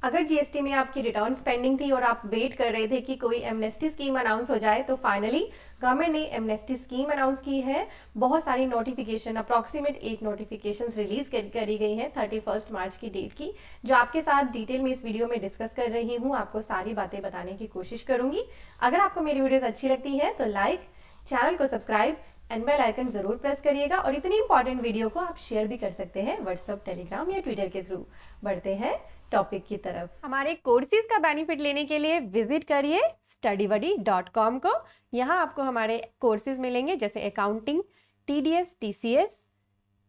अगर जीएसटी में आपकी रिटर्न पेंडिंग थी और आप वेट कर रहे थे कि कोई एमनेस्टी स्कीम अनाउंस हो जाए, तो फाइनली गवर्नमेंट ने एमनेस्टी स्कीम अनाउंस की है। बहुत सारी नोटिफिकेशन, अप्रॉक्सीमेट 8 नोटिफिकेशन रिलीज करी गई हैं 31 मार्च की डेट की, जो आपके साथ डिटेल में इस वीडियो में डिस्कस कर रही हूँ। आपको सारी बातें बताने की कोशिश करूंगी। अगर आपको मेरी वीडियोस अच्छी लगती है तो लाइक, चैनल को सब्सक्राइब एंड बेल आइकन जरूर प्रेस करिएगा। और इतनी इंपॉर्टेंट वीडियो को आप शेयर भी कर सकते हैं व्हाट्सएप, टेलीग्राम या ट्विटर के थ्रू। बढ़ते हैं टॉपिक की तरफ। हमारे कोर्सेज का बेनिफिट लेने के लिए विजिट करिए studybuddy.com को। यहाँ आपको हमारे कोर्सेज मिलेंगे जैसे accounting, TDS, TCS,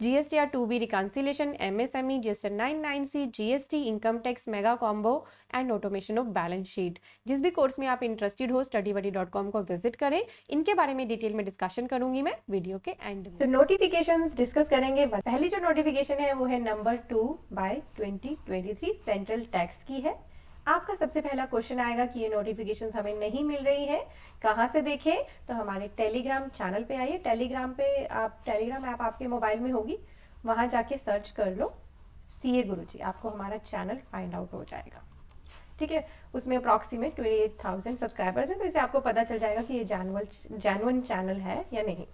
GSTR 2B reconciliation, MSME, GSTR 99C, GST, income tax, mega combo and automation of balance sheet. जिस भी कोर्स में आप इंटरेस्टेड हो studybuddy.com को विजिट करें। इनके बारे में डिटेल में डिस्कशन करूंगी मैं वीडियो के एंड में। तो नोटिफिकेशंस डिस्कस करेंगे। पहली जो नोटिफिकेशन है वो है नंबर 2/2023 सेंट्रल टैक्स की है। आपका सबसे पहला क्वेश्चन आएगा कि ये नोटिफिकेशंस हमें नहीं मिल रही है, कहाँ से देखें? तो हमारे टेलीग्राम चैनल पे आइए। टेलीग्राम पे आप, टेलीग्राम ऐप आपके मोबाइल में होगी, वहां जाके सर्च कर लो CA गुरुजी, आपको हमारा चैनल फाइंड आउट हो जाएगा। ठीक है, उसमें अप्रॉक्सीमेट 28,000 सब्सक्राइबर्स हैं, तो इससे आपको पता चल जाएगा कि ये जेन्युइन चैनल है या नहीं।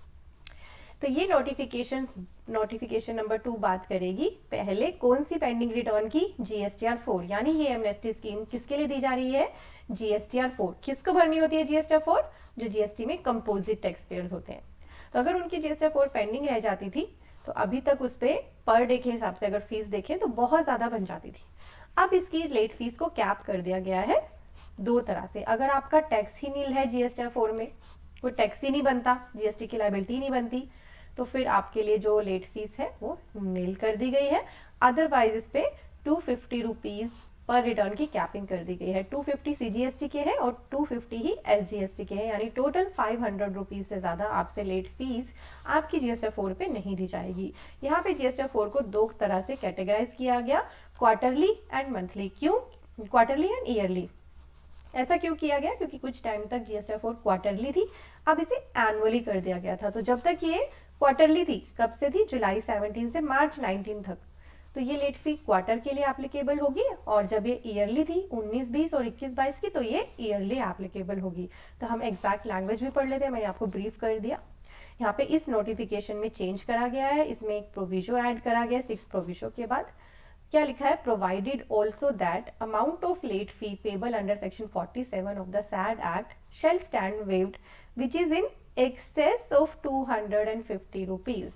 तो ये नोटिफिकेशन नंबर 2 बात करेगी पहले कौन सी पेंडिंग रिटर्न की? GSTR 4, यानी ये एमनेस्टी स्कीम किसके लिए दी जा रही है? GSTR 4। किसको भरनी होती है GSTR 4? जो GST में कंपोजिट टैक्स पेयर्स होते हैं। तो अगर उनकी GSTR 4 पेंडिंग रह जाती थी तो अभी तक उस पर पर डे के हिसाब से अगर फीस देखें तो बहुत ज्यादा बन जाती थी। अब इसकी लेट फीस को कैप कर दिया गया है दो तरह से। अगर आपका टैक्स ही नील है GSTR 4 में, कोई टैक्स ही नहीं बनता, GST की लायबिलिटी नहीं बनती, तो फिर आपके लिए जो लेट फीस है वो नील कर दी गई है। अदरवाइज इस पे 250 रुपीज पर रिटर्न की कैपिंग कर दी गई है। 250 CGST के हैं और 250 ही SGST के हैं, यानी टोटल 500 रुपीज से ज्यादा आपसे लेट फीस आपकी GSTR 4 पे नहीं दी जाएगी। यहाँ पे GSTR 4 को दो तरह से कैटेगराइज किया गया, क्वार्टरली एंड मंथली। क्यों क्वार्टरली एंड ईयरली? ऐसा क्यों किया गया? क्योंकि कुछ टाइम तक GSTR 4 क्वार्टरली थी, अब इसे एनुअली कर दिया गया था। तो जब तक ये क्वार्टरली थी, कब से थी? जुलाई 17 से मार्च 19 तक, तो ये लेट फी क्वार्टर के लिए एप्लीकेबल होगी। और जब ये ईयरली थी 19-20 और 21-22 की, तो ये ईयरली एप्लीकेबल होगी। तो हम एग्जैक्ट लैंग्वेज भी पढ़ लेते हैं, मैंने आपको ब्रीफ कर दिया। यहाँ पे इस नोटिफिकेशन में चेंज करा गया है, इसमें एक प्रोविजो ऐड करा गया है। 6 प्रोविजो के बाद क्या लिखा है? Provided also that amount of late fee payable under section 47 of the said act shall stand waived which is in excess of 250 rupees.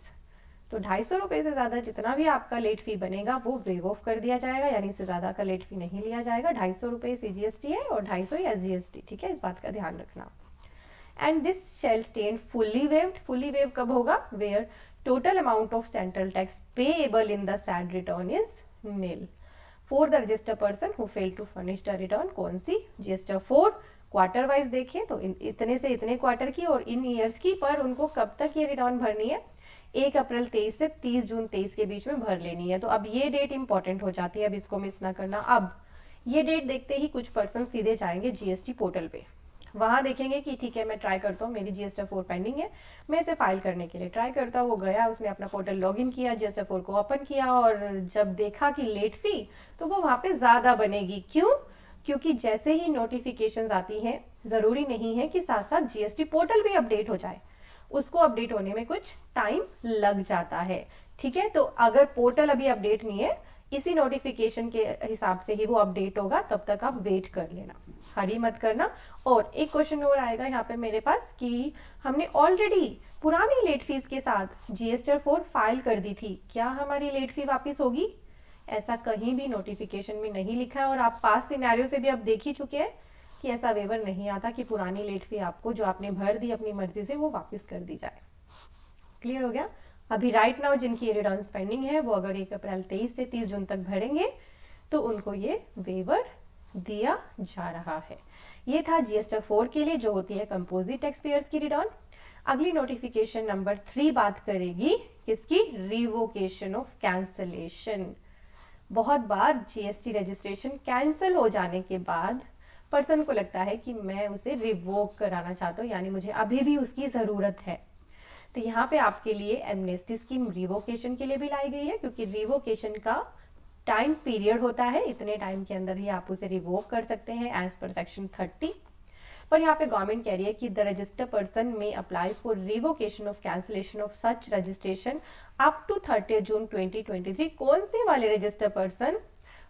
तो 250 रुपए से ज्यादा जितना भी आपका लेट फी बनेगा वो वेव ऑफ कर दिया जाएगा, यानी इससे ज्यादा का लेट फी नहीं लिया जाएगा। 250 रुपए CGST है और 250 ही SGST। ठीक है, इस बात का ध्यान रखना। And this shall stand fully waived. Fully waive कब होगा? Where total amount of central tax payable in the said return is nil for the registered person who failed to furnish the return। कौन सी? GSTR 4 quarter wise देखें तो इतने से इतने quarter की और इन ईयर्स की, पर उनको कब तक ये रिटर्न भरनी है? 1 अप्रैल 23 से 30 जून 23 के बीच में भर लेनी है। तो अब ये डेट इंपॉर्टेंट हो जाती है, अब इसको मिस ना करना। अब ये डेट देखते ही कुछ पर्सन सीधे जाएंगे GST पोर्टल पे, वहां देखेंगे कि ठीक है मैं ट्राई करता हूँ, मेरी GSTR 4 पेंडिंग है, मैं इसे फाइल करने के लिए ट्राई करता हूँ। वो गया, उसने अपना पोर्टल लॉगिन किया, GSTR 4 को ओपन किया और जब देखा कि लेट फी, तो वो वहां पे ज्यादा बनेगी। क्यों? क्योंकि जैसे ही नोटिफिकेशंस आती हैं, जरूरी नहीं है कि साथ साथ GST पोर्टल भी अपडेट हो जाए, उसको अपडेट होने में कुछ टाइम लग जाता है। ठीक है, तो अगर पोर्टल अभी अपडेट नहीं है, इसी नोटिफिकेशन के हिसाब से ही वो अपडेट होगा, तब तक आप वेट कर लेना, हरी मत करना। और एक क्वेश्चन और आएगा यहाँ पे मेरे पास कि हमने ऑलरेडी पुरानी लेट फीस के साथ GSTR 4 फाइल कर दी थी, क्या हमारी लेट फी वापस होगी? ऐसा कहीं भी नोटिफिकेशन में नहीं लिखा है, और आप पास सिनेरियो से भी आप देख ही चुके हैं कि ऐसा वेवर नहीं आता कि पुरानी लेट फी आपको जो आपने भर दी अपनी मर्जी से वो वापस कर दी जाए। क्लियर हो गया? अभी राइट नाउ जिनकी रिटर्न पेंडिंग है वो अगर 1 अप्रैल 23 से 30 जून तक भरेंगे तो उनको ये वेवर दिया जा रहा है। ये था GSTR 4 के लिए, जो होती है कंपोजिट टैक्स पेयर्स की रिटर्न। अगली नोटिफिकेशन नंबर 3 बात करेगी किसकी? Revocation of cancellation. बहुत बार GST रजिस्ट्रेशन कैंसिल हो जाने के बाद पर्सन को लगता है कि मैं उसे रिवोक कराना चाहता हूँ, यानी मुझे अभी भी उसकी जरूरत है। तो यहाँ पे आपके लिए एमनेस्टी स्कीम रिवोकेशन के लिए भी लाई गई है, क्योंकि रिवोकेशन का टाइम पीरियड होता है, इतने टाइम के अंदर ही आप उसे रिवोक कर सकते हैं एज पर सेक्शन 30। पर यहाँ पे गवर्नमेंट कह रही है कि the registered person may apply for revocation of cancellation of such registration up to 30 June 2023। कौन से वाले registered person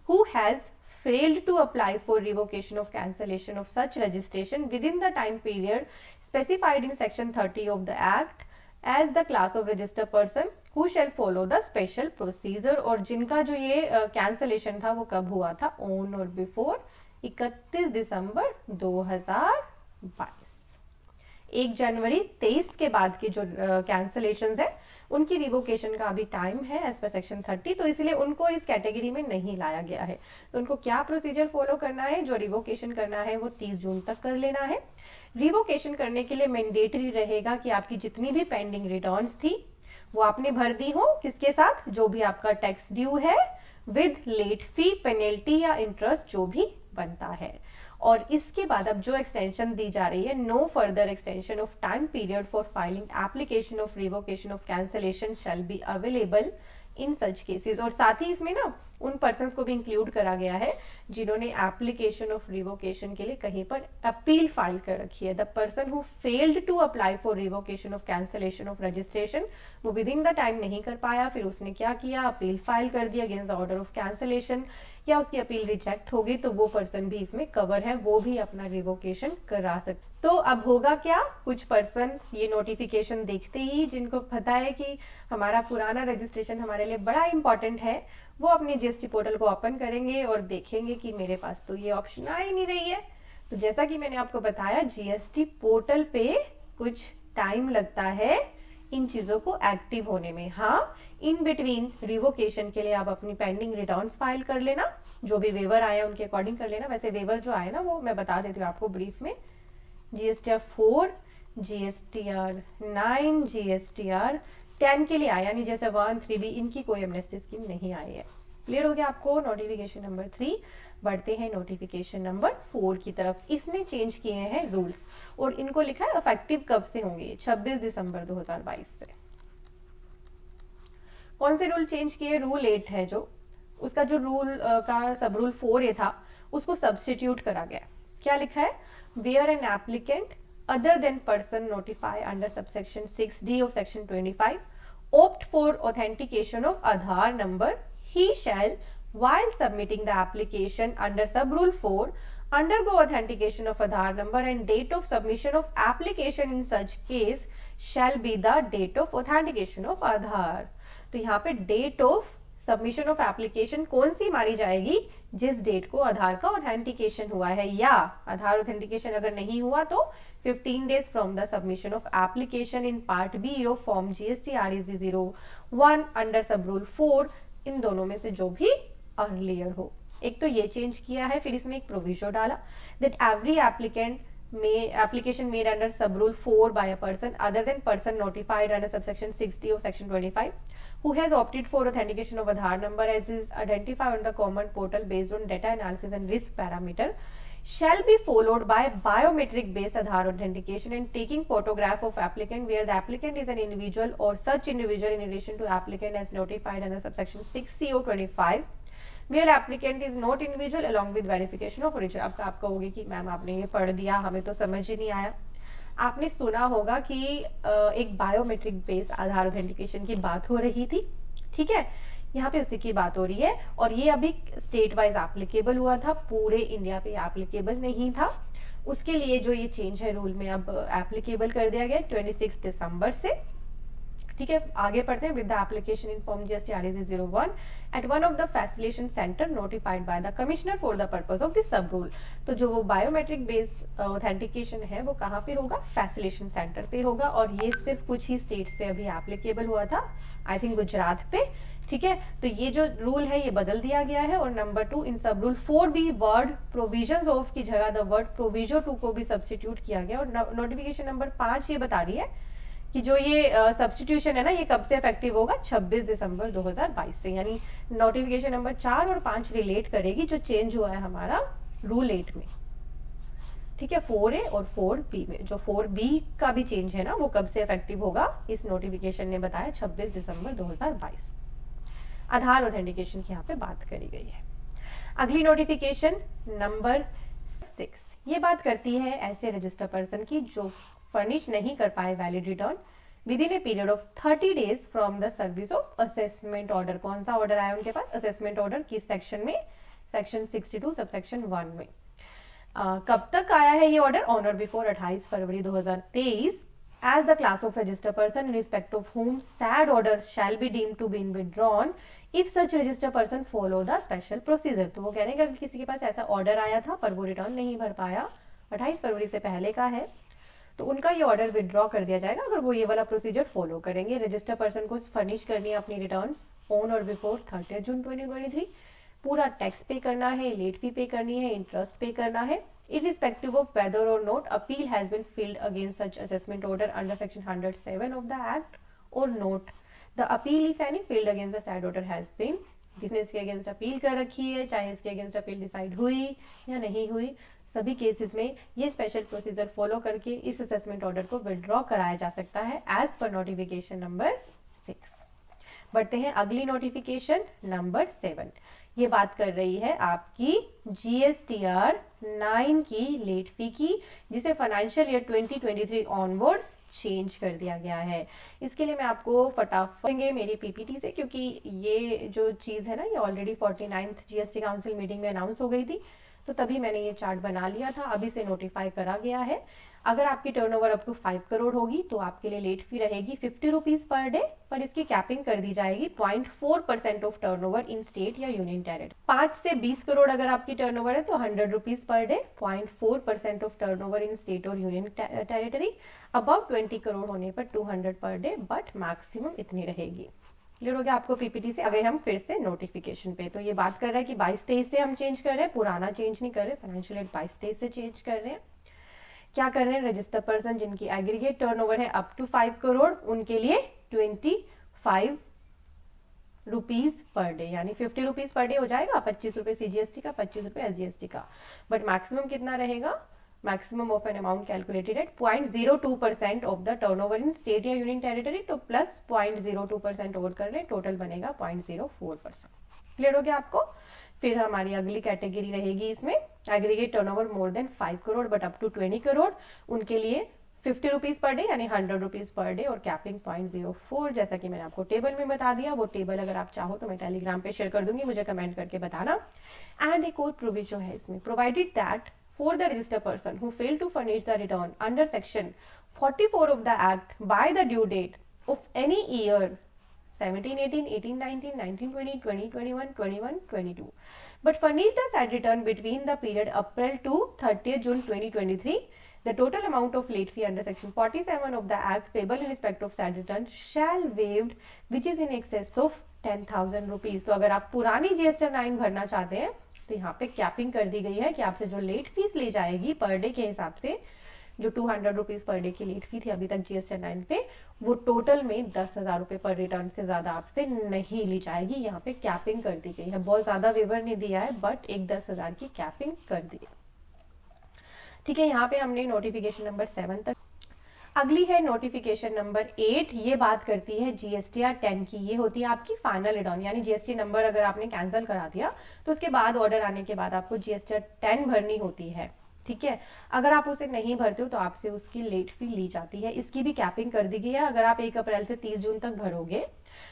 who has failed to apply for revocation of cancellation of such registration within the time period specified in section 30 of the act as the class of registered person who shall follow the special procedure। और जिनका जो ये cancellation था वो कब हुआ था, on or before 31 दिसंबर 2022। 1 जनवरी 23 के बाद के जो कैंसलेशंस है उनकी रिवोकेशन का अभी टाइम है एज पर सेक्शन 30, तो इसलिए उनको इस कैटेगरी में नहीं लाया गया है। तो उनको क्या प्रोसीजर फॉलो करना है, जो रिवोकेशन करना है वो 30 जून तक कर लेना है। रिवोकेशन करने के लिए मैंडेटरी रहेगा कि आपकी जितनी भी पेंडिंग रिटर्न्स थी वो आपने भर दी हो, किसके साथ, जो भी आपका टैक्स ड्यू है विद लेट फी, पेनल्टी या इंटरेस्ट जो भी बनता है। और इसके बाद अब जो एक्सटेंशन दी जा रही है, no further extension of time period for filing application of revocation of cancellation shall be available in such cases. और साथ ही इसमें ना उन पर्संस को भी इंक्लूड करा गया है जिन्होंने एप्लीकेशन ऑफ रिवोकेशन के लिए कहीं पर अपील फाइल कर रखी है। The person who failed to apply for revocation of cancellation of registration, वो विद इन द टाइम नहीं कर पाया, फिर उसने क्या किया, अपील फाइल कर दिया against the order of cancellation, या उसकी अपील रिजेक्ट हो गई, तो वो पर्सन भी इसमें कवर है, वो भी अपना रिवोकेशन करा सकते। तो अब होगा क्या, कुछ पर्सन ये नोटिफिकेशन देखते ही, जिनको पता है कि हमारा पुराना रजिस्ट्रेशन हमारे लिए बड़ा इंपॉर्टेंट है, वो अपने जीएसटी पोर्टल को ओपन करेंगे और देखेंगे कि मेरे पास तो ये ऑप्शन आ ही नहीं रही है। तो जैसा कि मैंने आपको बताया, जीएसटी पोर्टल पे कुछ टाइम लगता है इन चीजों को एक्टिव होने में। हाँ, इन बिटवीन रिवोकेशन के लिए आप अपनी पेंडिंग रिटर्न्स फाइल कर लेना, जो भी वेवर आए उनके अकॉर्डिंग कर लेना। वैसे वेवर जो आए ना वो मैं बता देती हूँ आपको ब्रीफ में, जीएसटीआर 4, जीएसटीआर 9, जीएसटीआर 10 के लिए आया, यानी जैसे 1, 3 भी, इनकी कोई एमनेस्टी स्कीम नहीं आई है। क्लियर हो गया आपको नोटिफिकेशन नंबर 3। बढ़ते हैं नोटिफिकेशन नंबर 4 की तरफ। इसने चेंज किए हैं रूल्स और इनको लिखा है इफेक्टिव कब से होंगे, 26 दिसंबर 2022 से। कौन से रूल चेंज किए, रूल 8 है जो, उसका जो रूल का सब रूल 4A था उसको सब्स्टिट्यूट करा गया। क्या लिखा है, where an applicant other than person notified under subsection 6D of section 25 opt for authentication of Aadhaar number, he shall, while submitting the application under sub-rule 4, undergo authentication of Aadhaar number and date of submission of application in such case shall be the date of authentication of Aadhaar। तो यहाँ पे date of submission of application कौन सी मारी जाएगी, जिस date को आधार का ऑथेंटिकेशन हुआ है, या आधार ऑथेंटिकेशन अगर नहीं हुआ तो 15 days from the submission of application in part B of form GST REC 01 under sub rule 4, इन दोनों में से जो भी अर्लियर हो। एक तो ये चेंज किया है, फिर इसमें एक प्रोविजो डाला that every applicant application made under sub rule 4 by a person other than person notified under subsection 60 of section 25 who has opted for authentication of Aadhaar number as is identified on the common portal based on data analysis and risk parameter shall be followed by biometric based Aadhaar authentication and taking photograph of applicant where the applicant is an individual or such individual in relation to applicant as notified under subsection 6C of 25 where applicant is not individual along with verification of origin। अब आप कहोगे कि ma'am आपने ये पढ़ दिया, हमें तो समझ ही नहीं आया। आपने सुना होगा कि एक बायोमेट्रिक बेस्ड आधार ऑथेंटिकेशन की बात हो रही थी, ठीक है, यहाँ पे उसी की बात हो रही है। और ये अभी स्टेट वाइज एप्लीकेबल हुआ था, पूरे इंडिया पे एप्लीकेबल नहीं था। उसके लिए जो ये चेंज है रूल में अब एप्लीकेबल कर दिया गया 26 दिसंबर से, ठीक है। आगे पढ़ते हैं। With the application in form GST REC 01 at one of the facilitation centre notified by the commissioner for the purpose of this sub rule. तो जो वो बायोमेट्रिक बेस्ड ऑथेंटिकेशन है वो कहाँ पे होगा, फैसिलिटेशन सेंटर पे होगा। और ये सिर्फ कुछ ही स्टेट्स पे अभी एप्लीकेबल हुआ था, आई थिंक गुजरात पे, ठीक है। तो ये जो रूल है ये बदल दिया गया है। और नंबर 2 इन सब rule 4B word provisions of की जगह द वर्ड प्रोविजो 2 को भी सब्स्टिट्यूट किया गया। और नोटिफिकेशन नंबर 5 ये बता रही है कि जो ये सब्स्टिट्यूशन है ना, ये कब से इफेक्टिव होगा, 26 दिसंबर 2022 से। यानी नोटिफिकेशन नंबर 4 और 5 रिलेट करेगी जो चेंज हुआ है हमारा रूल 8 में, ठीक है, 4A और 4B में। जो 4B का भी चेंज है ना वो कब से इफेक्टिव होगा, इस नोटिफिकेशन ने बताया 26 दिसंबर 2022। आधार ऑथेंटिकेशन की यहाँ पे बात करी गई है। अगली नोटिफिकेशन नंबर 6, ये बात करती है ऐसे रजिस्टर पर्सन की जो फर्निश नहीं कर पाए valid return within a period of 30 days from the service of assessment order. कौन सा ऑर्डर आया उनके पास? Assessment order. किस सेक्शन में? सेक्शन 62 सबसेक्शन 1 में। कब तक आया है ये ऑर्डर? ऑन और before 28 February 2023 as the class of registered person in respect of whom said orders shall be deemed to be withdrawn if such registered person follow the special procedure। तो वो कह रहे हैं कि अगर किसी के पास ऐसा ऑर्डर आया था पर वो रिटर्न नहीं भर पाया, 28 फरवरी से पहले का है, तो उनका ये ऑर्डर विदड्रॉ कर दिया जाएगा अगर वो ये वाला प्रोसीजर फॉलो करेंगे। रजिस्टर्ड पर्सन को फर्निश करनी है अपनी रिटर्न्स ऑन और बिफोर 30 जून 2023। पूरा टैक्स पे करना है, लेट फी पे करनी है, इंटरेस्ट पे करना है, irrespective of whether or not appeal has been filed against such assessment order under section 107 of the act or not। the appeal if any filed against the said order has been, जिसने इसके against appeal कर रखी है, चाहे इसके against appeal decide हुई या नहीं हुई, सभी केसेस में ये स्पेशल प्रोसीजर फॉलो करके इस असेसमेंट ऑर्डर को विड्रॉ कराया जा सकता है एज पर नोटिफिकेशन नंबर 6। बढ़ते हैं अगली नोटिफिकेशन नंबर 7। ये बात कर रही है आपकी GSTR 9 की लेट फी की, जिसे फाइनेंशियल ईयर 2023 ऑनवर्ड्स चेंज कर दिया गया है। इसके लिए मैं आपको फटाफट देंगे मेरी PPT से, क्योंकि ये जो चीज़ है ना ये already 49th GST council meeting में अनाउंस हो गई थी, तो तभी मैंने ये चार्ट बना लिया था, अभी से नोटिफाई करा गया है। अगर आपकी टर्नओवर अप टू 5 करोड़ होगी तो आपके लिए लेट फी रहेगी 50 रुपीज पर डे, पर इसकी कैपिंग कर दी जाएगी 0.4% ऑफ टर्नओवर इन स्टेट या यूनियन टेरिटरी। 5 से 20 करोड़ अगर आपकी टर्नओवर है तो 100 rupees per day, 0.4% of turnover in state और यूनियन टेरिटरी। अबव 20 करोड़ होने पर 200 पर डे, बट मैक्सिमम इतनी रहेगी। क्लियर हो गया आपको PPT से? आगे हम फिर से नोटिफिकेशन पे, तो ये बात कर रहा है कि 22-23 से हम चेंज कर रहे हैं, पुराना चेंज नहीं कर रहे, फाइनेंशियल ईयर 22-23 से चेंज कर रहे हैं। क्या कर रहे हैं? रजिस्टर्ड पर्सन जिनकी एग्रीगेट टर्नओवर है अप टू 5 करोड़ उनके लिए 25 रुपीज पर डे, यानी 50 रुपीज पर डे हो जाएगा, 25 रुपए CGST का, 25 रुपए SGST का, बट मैक्सिमम कितना रहेगा? Maximum of an amount calculated at 0.02% of the turnover in state या यूनियन टेरिटरी, तो प्लस 0.02% और कर ले, टोटल बनेगा 0.04%। क्लियर हो गया आपको? फिर हमारी अगली कैटेगरी रहेगी इसमें aggregate turnover more than 5 crore but up to 20 crore, उनके लिए 50 रुपीज पर डे यानी 100 रुपीज पर डे और कैपिंग 0.04, जैसा कि मैंने आपको टेबल में बता दिया। वो टेबल अगर आप चाहो तो मैं टेलीग्राम पे शेयर कर दूंगी, मुझे कमेंट करके बताना। एंड एक और प्रोविजन है इसमें, provided that for the registered person who failed to furnish the return under section 44 of the act by the due date of any year 17, 18, 18, 19, 19, 20, 20, 21, 21, 22 but furnish the said return between the period April to 30th June 2023, the total amount of late fee under section 47 of the act payable in respect of said return shall waived which is in excess of 10,000 rupees। तो अगर आप पुरानी GST 9 भरना चाहते हैं तो यहाँ पे कैपिंग कर दी गई है कि आपसे जो लेट फीस ली जाएगी पर डे के हिसाब से, जो 200 रुपीज पर डे की लेट फी थी अभी तक GST 9 पे, वो टोटल में 10,000 रुपए पर रिटर्न से ज्यादा आपसे नहीं ली जाएगी। यहाँ पे कैपिंग कर दी गई है, बहुत ज्यादा वेवर नहीं दिया है, बट एक 10,000 की कैपिंग कर दी है। ठीक है, यहाँ पे हमने नोटिफिकेशन नंबर 7 तक। अगली है नोटिफिकेशन नंबर 8। ये बात करती है GSTR 10 की। ये होती है आपकी फाइनल रिटर्न, यानी GST नंबर अगर आपने कैंसिल करा दिया तो उसके बाद ऑर्डर आने के बाद आपको GSTR 10 भरनी होती है। ठीक है, अगर आप उसे नहीं भरते हो तो आपसे उसकी लेट फी ली जाती है। इसकी भी कैपिंग कर दी गई है। अगर आप 1 अप्रैल से 30 जून तक भरोगे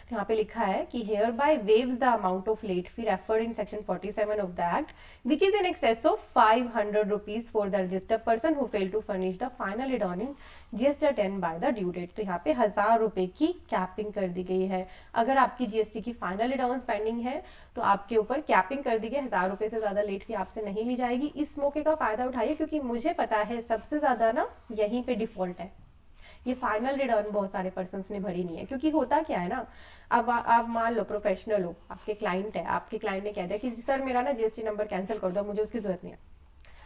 तो यहाँ पे लिखा है कि hereby waives the amount of late fee referred in section 47 of the act which is in excess of 500 rupees for the registered person who fail to furnish the final return in GST 10 by the due date. तो यहाँ पे 1000 रुपए की capping कर दी गई है। अगर आपकी GST की फाइनल रिटर्न पेंडिंग है तो आपके ऊपर कैपिंग कर दी गई, 1000 रुपए से ज्यादा लेट फी आपसे नहीं ली जाएगी। इस मौके का फायदा उठाइए, क्योंकि मुझे पता है सबसे ज्यादा ना यहीं पे डिफॉल्ट है। ये फाइनल रिटर्न बहुत सारे पर्सन्स ने भरी नहीं है, क्योंकि होता क्या है ना, अब आप मान लो प्रोफेशनल हो, आपके क्लाइंट है, आपके क्लाइंट ने कह दिया कि सर मेरा ना GST नंबर कैंसिल कर दो, मुझे उसकी जरूरत नहीं है।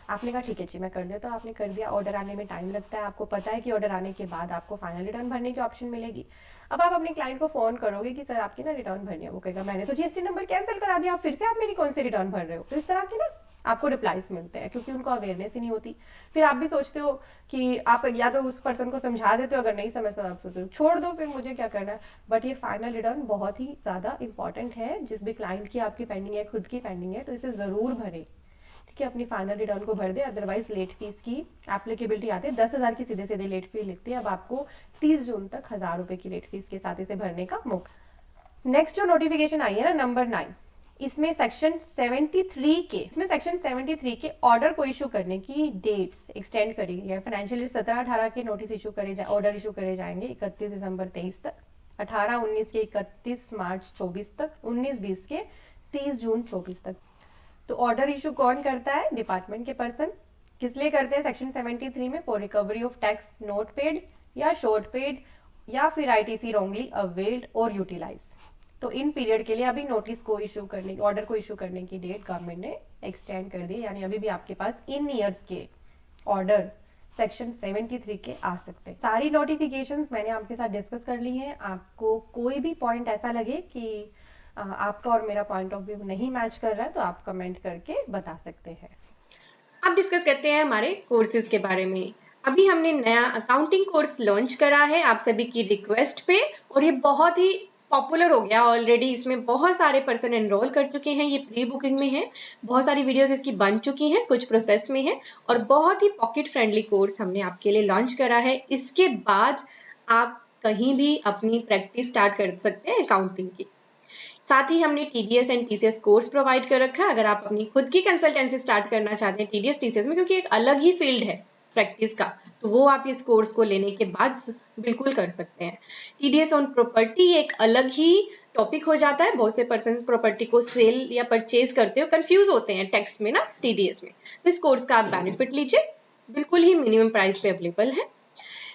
आपने कहा ठीक है जी मैं कर देता हूँ, आपने कर दिया। ऑर्डर आने में टाइम लगता है, आपको पता है कि ऑर्डर आने के बाद आपको फाइनल रिटर्न भरने की ऑप्शन मिलेगी। अब आप अपने क्लाइंट को फोन करोगे कि सर आपकी ना रिटर्न भरनी है, वो कहेगा मैंने तो GST नंबर कैंसिल करा दिया, फिर से आप मेरी कौन सी रिटर्न भर रहे हो। तो इस तरह की ना आपको रिप्लाईज मिलते हैं, क्योंकि उनको अवेयरनेस ही नहीं होती। फिर आप भी सोचते हो कि आप या तो उस पर्सन को समझा देते हो, अगर नहीं समझते तो आप सोचते हो छोड़ दो, फिर मुझे क्या करना है। बट ये फाइनल रिटर्न बहुत ही ज़्यादा इंपॉर्टेंट है। जिस भी क्लाइंट की आपकी पेंडिंग है, खुद की पेंडिंग है, तो इसे ज़रूर भरें, ठीक है, अपनी फाइनल रिटर्न को भर दे। अदरवाइज लेट फीस की एप्लीकेबिलिटी आती है, 10,000 की सीधे सीधे लेट फी लिखती है। अब आपको 30 जून तक 1,000 रुपये की लेट फीस के साथ इसे भरने का मौका। नेक्स्ट जो नोटिफिकेशन आई है ना, नंबर 9, इसमें सेक्शन 73 के ऑर्डर को इशू करने की डेट्स एक्सटेंड करी गई है। फाइनेंशियल 17-18 के नोटिस इशू करे ऑर्डर इशू करे जाएंगे 31 दिसंबर 23 तक, 18-19 के 31 मार्च 24 तक, 19-20 के 30 जून 24 तक। तो ऑर्डर इशू कौन करता है? डिपार्टमेंट के पर्सन। किस लिए करते हैं? सेक्शन 73 में for recovery of tax note paid या शॉर्ट पेड, या फिर आईटीसी रॉन्गली अवेल्ड और यूटिलाइज। तो इन पीरियड के लिए अभी नोटिस को इशू करने, ऑर्डर को इशू करने की डेट गवर्नमेंट ने एक्सटेंड कर दी, यानी अभी भी आपके पास इन ईयर्स के ऑर्डर सेक्शन 73 के आ सकते हैं। सारी नोटिफिकेशंस मैंने आपके साथ डिस्कस कर ली हैं। आपको कोई भी पॉइंट ऐसा लगे कि आपका और मेरा पॉइंट ऑफ व्यू नहीं मैच कर रहा है, तो आप कमेंट करके बता सकते हैं। अब डिस्कस करते हैं हमारे कोर्सेज के बारे में। अभी हमने नया अकाउंटिंग कोर्स लॉन्च करा है आप सभी की रिक्वेस्ट पे, और ये बहुत ही पॉपुलर हो गया ऑलरेडी। इसमें बहुत सारे पर्सन एनरोल कर चुके हैं, ये प्री बुकिंग में है। बहुत सारी वीडियोस इसकी बन चुकी हैं, कुछ प्रोसेस में है, और बहुत ही पॉकेट फ्रेंडली कोर्स हमने आपके लिए लॉन्च करा है। इसके बाद आप कहीं भी अपनी प्रैक्टिस स्टार्ट कर सकते हैं अकाउंटिंग की। साथ ही हमने TDS and TCS course provide कर रखा है। अगर आप अपनी खुद की कंसल्टेंसी स्टार्ट करना चाहते हैं TDS TCS में, क्योंकि एक अलग ही फील्ड है प्रैक्टिस का, तो वो आप इस कोर्स को लेने के बाद बिल्कुल कर सकते हैं। TDS ऑन प्रॉपर्टी एक अलग ही टॉपिक हो जाता है। बहुत से पर्सन प्रॉपर्टी को सेल या परचेज करते हो कंफ्यूज होते हैं टैक्स में ना, TDS में। तो इस कोर्स का आप बेनिफिट लीजिए, बिल्कुल ही मिनिमम प्राइस पे अवेलेबल है।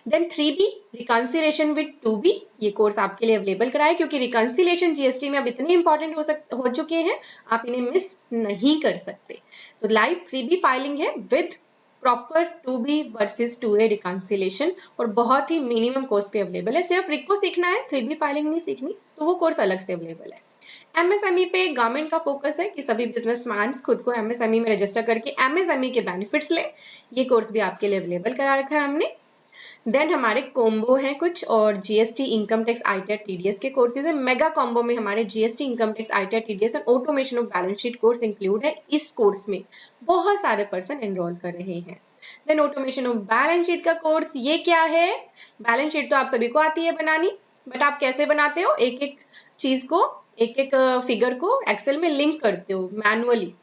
Then 3B reconciliation with 2B, ये कोर्स आपके लिए अवेलेबल कराया, क्योंकि रिकंसिलेशन GST में अब इतने इंपॉर्टेंट हो चुके हैं, आप इन्हें मिस नहीं कर सकते। तो लाइव 3B फाइलिंग है with proper 2B versus 2A reconciliation, और बहुत ही मिनिमम कॉस्ट पे अवेलेबल है। सिर्फ रिको सीखना है, 3B फाइलिंग नहीं सीखनी, तो वो कोर्स अलग से अवेलेबल है। MSME पे गवर्नमेंट का फोकस है कि सभी बिजनेसमैन खुद को MSME में रजिस्टर करके MSME के बेनिफिट्स लें। ये कोर्स भी आपके लिए अवेलेबल करा रखा है हमने। देन हमारे कॉम्बो हैं कुछ, और GST income tax ITAR TDS के कोर्सेज हैं। मेगा कॉम्बो में हमारे GST income tax ITAR TDS and automation of balance sheet course include है। इस कोर्स में बहुत सारे पर्सन एनरोल कर रहे हैं। Then automation of balance sheet का कोर्स, ये क्या है? बैलेंस शीट तो आप सभी को आती है बनानी, बट आप कैसे बनाते हो? एक एक चीज को, एक एक फिगर को एक्सेल में लिंक करते हो मैनुअली।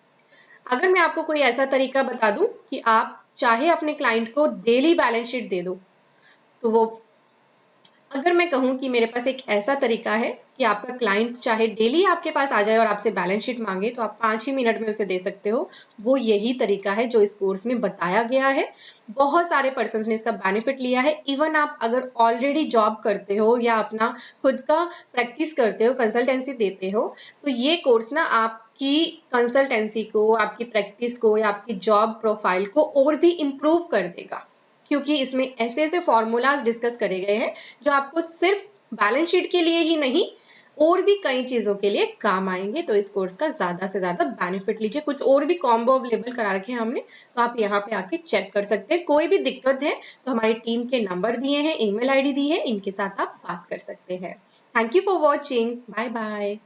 अगर मैं आपको कोई ऐसा तरीका बता दूं कि आप चाहे अपने क्लाइंट को डेली बैलेंस शीट दे दो, तो वो, अगर मैं कहूं कि मेरे पास एक ऐसा तरीका है कि आपका क्लाइंट चाहे डेली आपके पास आ जाए और आपसे बैलेंस शीट मांगे, तो आप 5 ही मिनट में उसे दे सकते हो, वो यही तरीका है जो इस कोर्स में बताया गया है। बहुत सारे पर्सन्स ने इसका बेनिफिट लिया है। इवन आप अगर ऑलरेडी जॉब करते हो या अपना खुद का प्रैक्टिस करते हो, कंसल्टेंसी देते हो, तो ये कोर्स ना आपकी कंसल्टेंसी को, आपकी प्रैक्टिस को या आपकी जॉब प्रोफाइल को और भी इम्प्रूव कर देगा, क्योंकि इसमें ऐसे ऐसे फॉर्मूलाज डिस्कस करे गए हैं जो आपको सिर्फ बैलेंस शीट के लिए ही नहीं, और भी कई चीजों के लिए काम आएंगे। तो इस कोर्स का ज्यादा से ज्यादा बेनिफिट लीजिए। कुछ और भी कॉम्बो अवेलेबल करा रखे हैं हमने, तो आप यहाँ पे आके चेक कर सकते हैं। कोई भी दिक्कत है तो हमारी टीम के नंबर दिए हैं, email ID दी है, इनके साथ आप बात कर सकते हैं। Thank you for watching, bye bye.